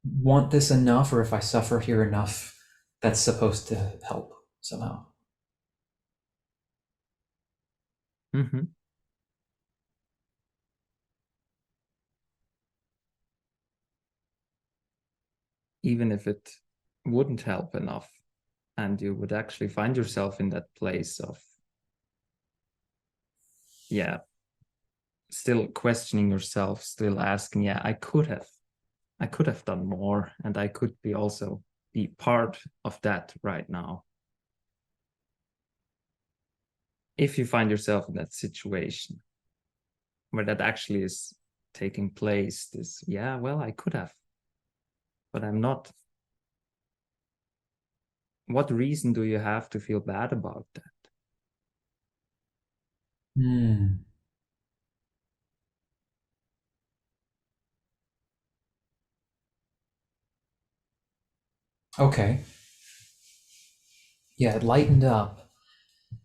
S1: want this enough, or if I suffer here enough, that's supposed to help somehow.
S2: Mm-hmm. Even if it wouldn't help enough, and you would actually find yourself in that place of, yeah, still questioning yourself, still asking, yeah, I could have done more, and I could be also be part of that right now. If you find yourself in that situation where that actually is taking place, this, yeah, well, I could have, but I'm not. What reason do you have to feel bad about that?
S1: Hmm. Okay. Yeah, it lightened up.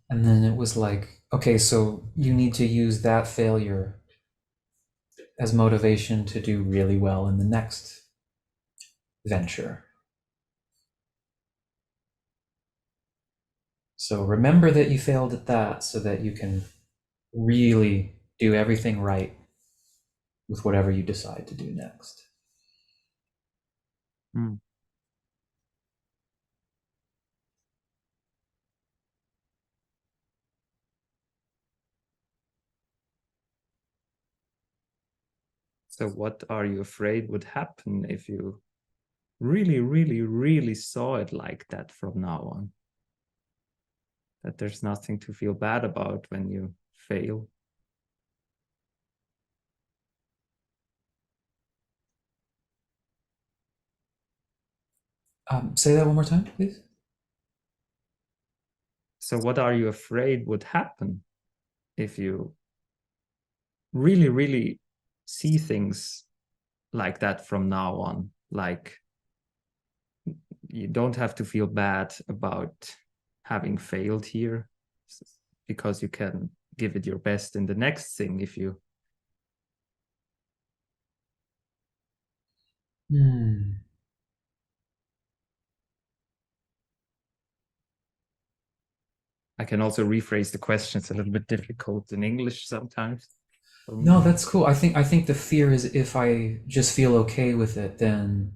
S1: And then it was like, okay, so you need to use that failure as motivation to do really well in the next venture. So remember that you failed at that so that you can really do everything right with whatever you decide to do next.
S2: Mm. So what are you afraid would happen if you really, really, really saw it like that from now on? That there's nothing to feel bad about when you fail.
S1: Say that one more time, please.
S2: So what are you afraid would happen if you really, really see things like that from now on? Like you don't have to feel bad about having failed here because you can give it your best in the next thing if you
S1: Hmm.
S2: I can also rephrase the question. It's a little bit difficult in English sometimes for me.
S1: No, that's cool. I think the fear is if I just feel okay with it, then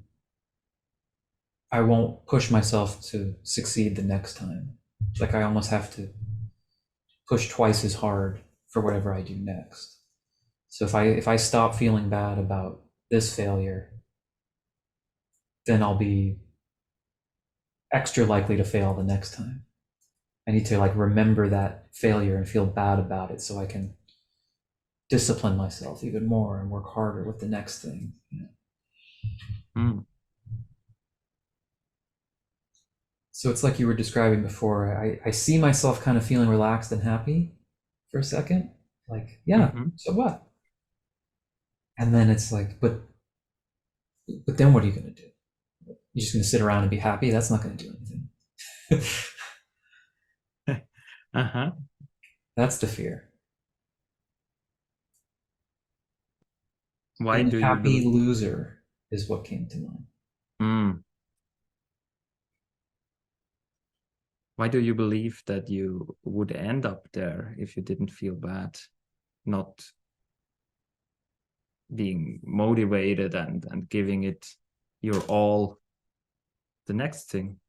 S1: I won't push myself to succeed the next time. Like I almost have to push twice as hard for whatever I do next. So if I stop feeling bad about this failure, then I'll be extra likely to fail the next time. I need to like remember that failure and feel bad about it so I can discipline myself even more and work harder with the next thing.
S2: Mm.
S1: So it's like you were describing before. I see myself kind of feeling relaxed and happy for a second. Like, yeah,
S2: Mm-hmm.
S1: so what? And then it's like, but then what are you going to do? You're just going to sit around and be happy? That's not going to do anything.
S2: Uh-huh.
S1: That's the fear.
S2: Why do you
S1: Unhappy
S2: believe?
S1: loser is what came to mind.
S2: Mm. Why do you believe that you would end up there if you didn't feel bad, not being motivated and giving it your all the next thing?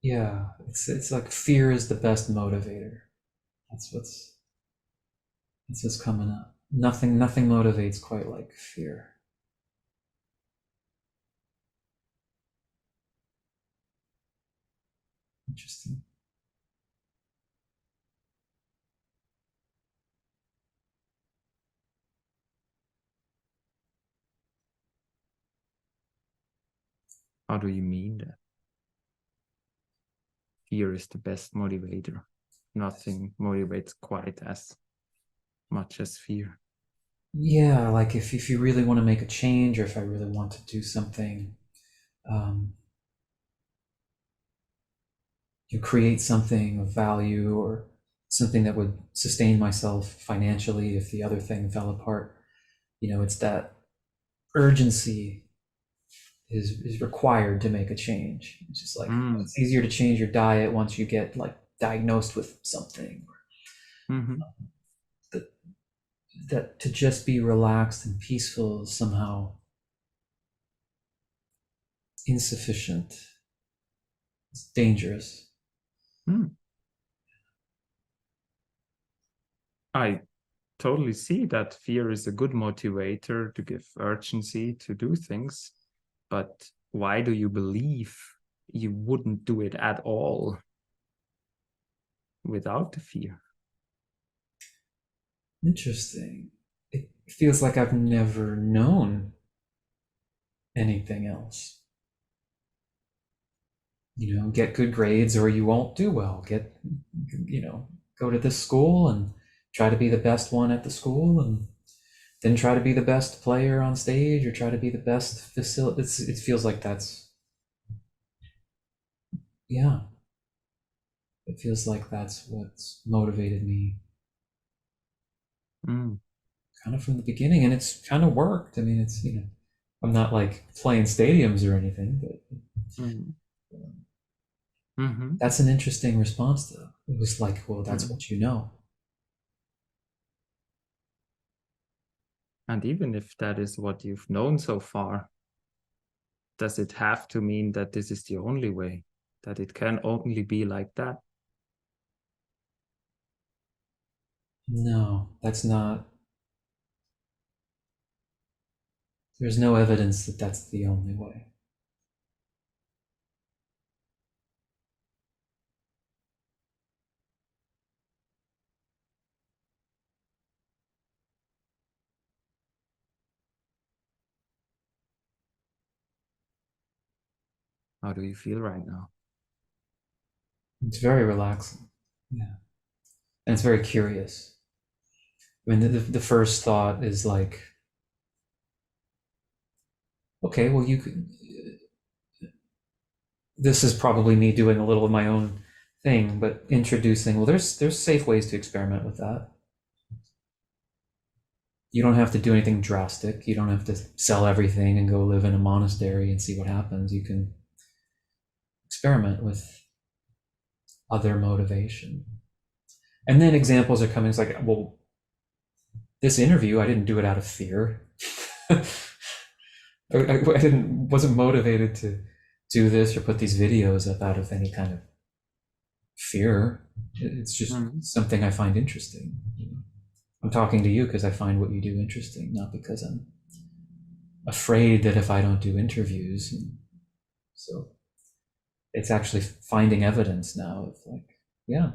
S1: Yeah, it's like fear is the best motivator. That's what's coming up. Nothing motivates quite like fear. Interesting.
S2: How do you mean that? Fear is the best motivator. Nothing motivates quite as much as fear.
S1: Yeah, like if you really want to make a change or if I really want to do something, um, you create something of value or something that would sustain myself financially if the other thing fell apart. It's that urgency is required to make a change. It's just like
S2: Mm.
S1: it's easier to change your diet once you get like diagnosed with something.
S2: Mm-hmm.
S1: That that to just be relaxed and peaceful is somehow insufficient. It's dangerous.
S2: Mm. I totally see that fear is a good motivator to give urgency to do things, but why do you believe you wouldn't do it at all without the fear?
S1: Interesting. It feels like I've never known anything else. Get good grades or you won't do well. Go to this school and try to be the best one at the school and then try to be the best player on stage or try to be the best facility. It feels like yeah, it feels like that's what's motivated me.
S2: Mm.
S1: kind of from the beginning, and it's kind of worked. I mean, it's, you know, I'm not like playing stadiums or anything, but that's an interesting response though. It was like, well, that's what you know.
S2: And even if that is what you've known so far, does it have to mean that this is the only way, that it can only be like that?
S1: No, that's not. There's no evidence that that's the only way.
S2: How do you feel right now?
S1: It's very relaxing. Yeah. And it's very curious. I mean, the first thought is like, okay, well, you could. This is probably me doing a little of my own thing, but introducing, well, there's safe ways to experiment with that. You don't have to do anything drastic. You don't have to sell everything and go live in a monastery and see what happens. You can experiment with other motivation. And then examples are coming. It's like, well, this interview, I didn't do it out of fear. I wasn't motivated to do this or put these videos up out of any kind of fear. It's just something I find interesting. I'm talking to you because I find what you do interesting, not because I'm afraid that if I don't do interviews. So it's actually finding evidence now of like, yeah,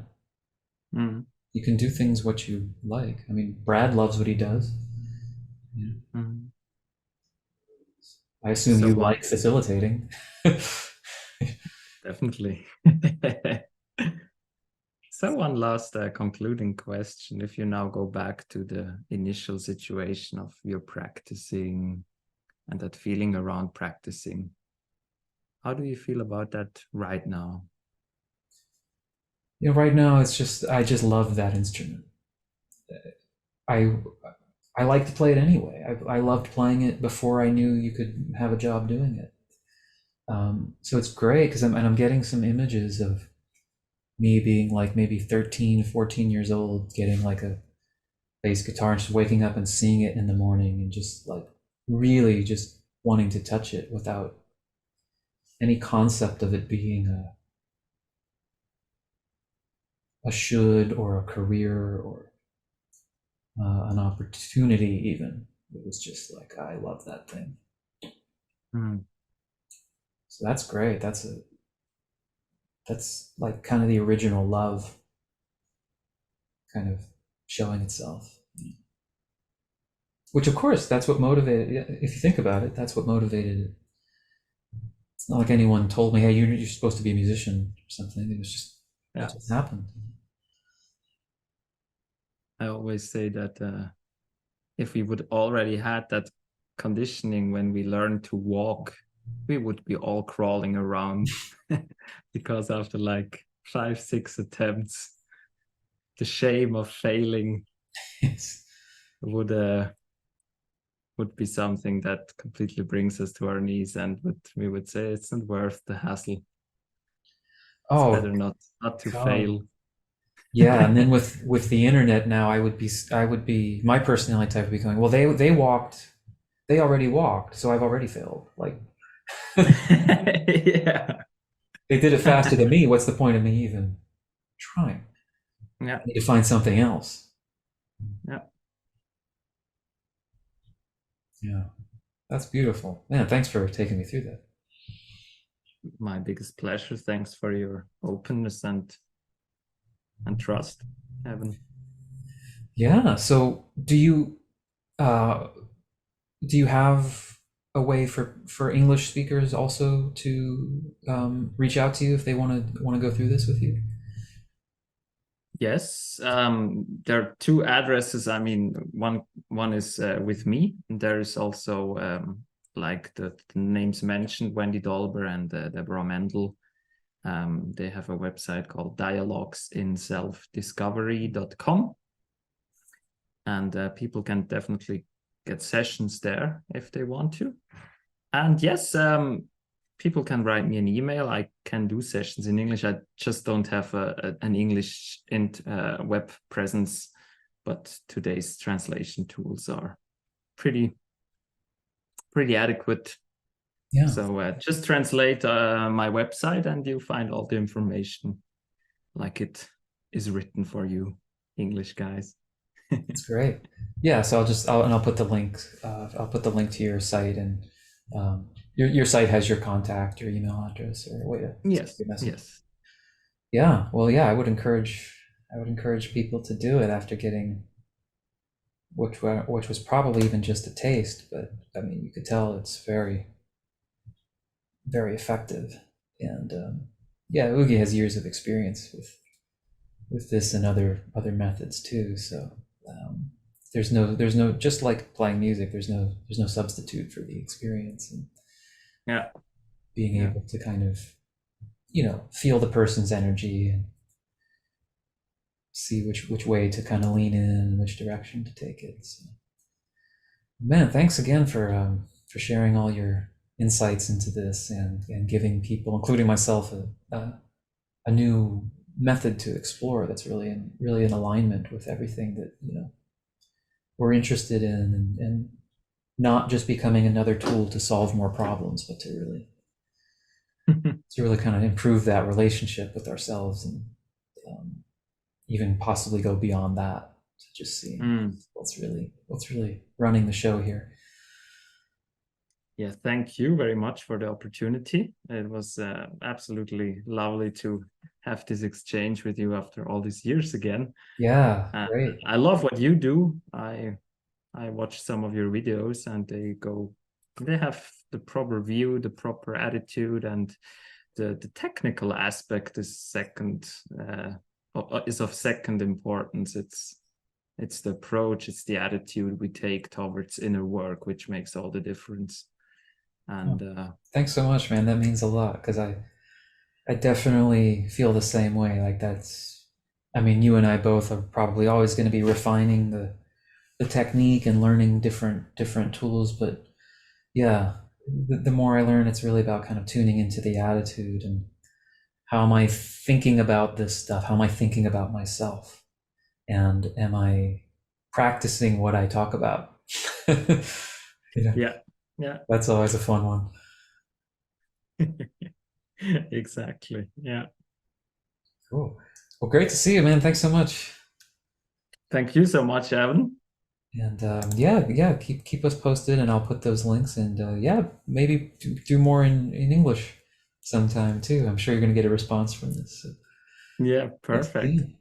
S1: you can do things what you like. I mean, Brad loves what he does. Yeah. I assume you like facilitating.
S2: Definitely. So one last concluding question. If you now go back to the initial situation of your practicing and that feeling around practicing, how do you feel about that right now?
S1: You know, right now it's just, I just love that instrument. I like to play it anyway. I loved playing it before I knew you could have a job doing it. So it's great because I'm getting some images of me being like maybe 13, 14 years old, getting like a bass guitar and just waking up and seeing it in the morning and just like really just wanting to touch it without any concept of it being a should or a career or an opportunity even. It was just like, I love that thing. So that's great. That's like kind of the original love kind of showing itself. Which of course, that's what motivated, if you think about it, that's what motivated it. It's not like anyone told me, hey, you're supposed to be a musician or something. It was just, that just happened.
S2: I always say that if we would already had that conditioning when we learned to walk, we would be all crawling around because after like 5, 6 attempts, the shame of failing would be something that completely brings us to our knees, and we would say it's not worth the hassle. It's better not to fail.
S1: Yeah, and then with the internet now, I would be my personality type would be going, well, they already walked, so I've already failed. Like,
S2: yeah,
S1: they did it faster than me. What's the point of me even trying?
S2: Yeah,
S1: I need to find something else. Yeah, that's beautiful. Man, thanks for taking me through that.
S2: My biggest pleasure. Thanks for your openness and trust, Evan.
S1: Yeah. So do you have a way for English speakers also to reach out to you if they want to go through this with you?
S2: Yes, there are 2 addresses. I mean, one is with me. There is also like the names mentioned, Wendy Dolber and Deborah Mendel. They have a website called dialoguesinselfdiscovery.com. and people can definitely get sessions there if they want to. And yes, people can write me an email. I can do sessions in English. I just don't have an English web presence, but today's translation tools are pretty adequate.
S1: Yeah.
S2: So just translate my website and you find all the information like it is written for you, English guys.
S1: That's great. Yeah, so I'll put the link. I'll put the link to your site, and your site has your contact, your email address, or way to
S2: Yes,
S1: your message.
S2: yes.
S1: Yeah, well, yeah, I would encourage people to do it after getting, which was probably even just a taste, but I mean, you could tell it's very, very effective. And yeah, Ugi has years of experience with this and other methods too. So there's no just like playing music. There's no substitute for the experience and
S2: Yeah,
S1: being
S2: yeah.
S1: able to kind of feel the person's energy and see which way to kind of lean in and which direction to take it. So, man, thanks again for sharing all your insights into this and giving people, including myself, a new method to explore that's really in alignment with everything that we're interested in, and not just becoming another tool to solve more problems, but to really kind of improve that relationship with ourselves, and even possibly go beyond that to just seeing what's really running the show here.
S2: Yeah, thank you very much for the opportunity. It was absolutely lovely to have this exchange with you after all these years again.
S1: Yeah, great.
S2: I love what you do. I watch some of your videos and they have the proper view, the proper attitude, and the technical aspect is of second importance. It's the approach, it's the attitude we take towards inner work, which makes all the difference. And
S1: Thanks so much, man. That means a lot, because I definitely feel the same way. Like I mean, you and I both are probably always going to be refining the technique and learning different tools, but yeah, the more I learn, it's really about kind of tuning into the attitude and how am I thinking about this stuff? How am I thinking about myself? And am I practicing what I talk about?
S2: yeah, yeah.
S1: That's always a fun one.
S2: Exactly. Yeah.
S1: Cool. Well, great to see you, man. Thanks so much.
S2: Thank you so much, Evan.
S1: And yeah, keep us posted, and I'll put those links. And yeah, maybe do more in English sometime too. I'm sure you're going to get a response from this. So,
S2: Yeah,
S1: thanks
S2: perfect.
S1: again.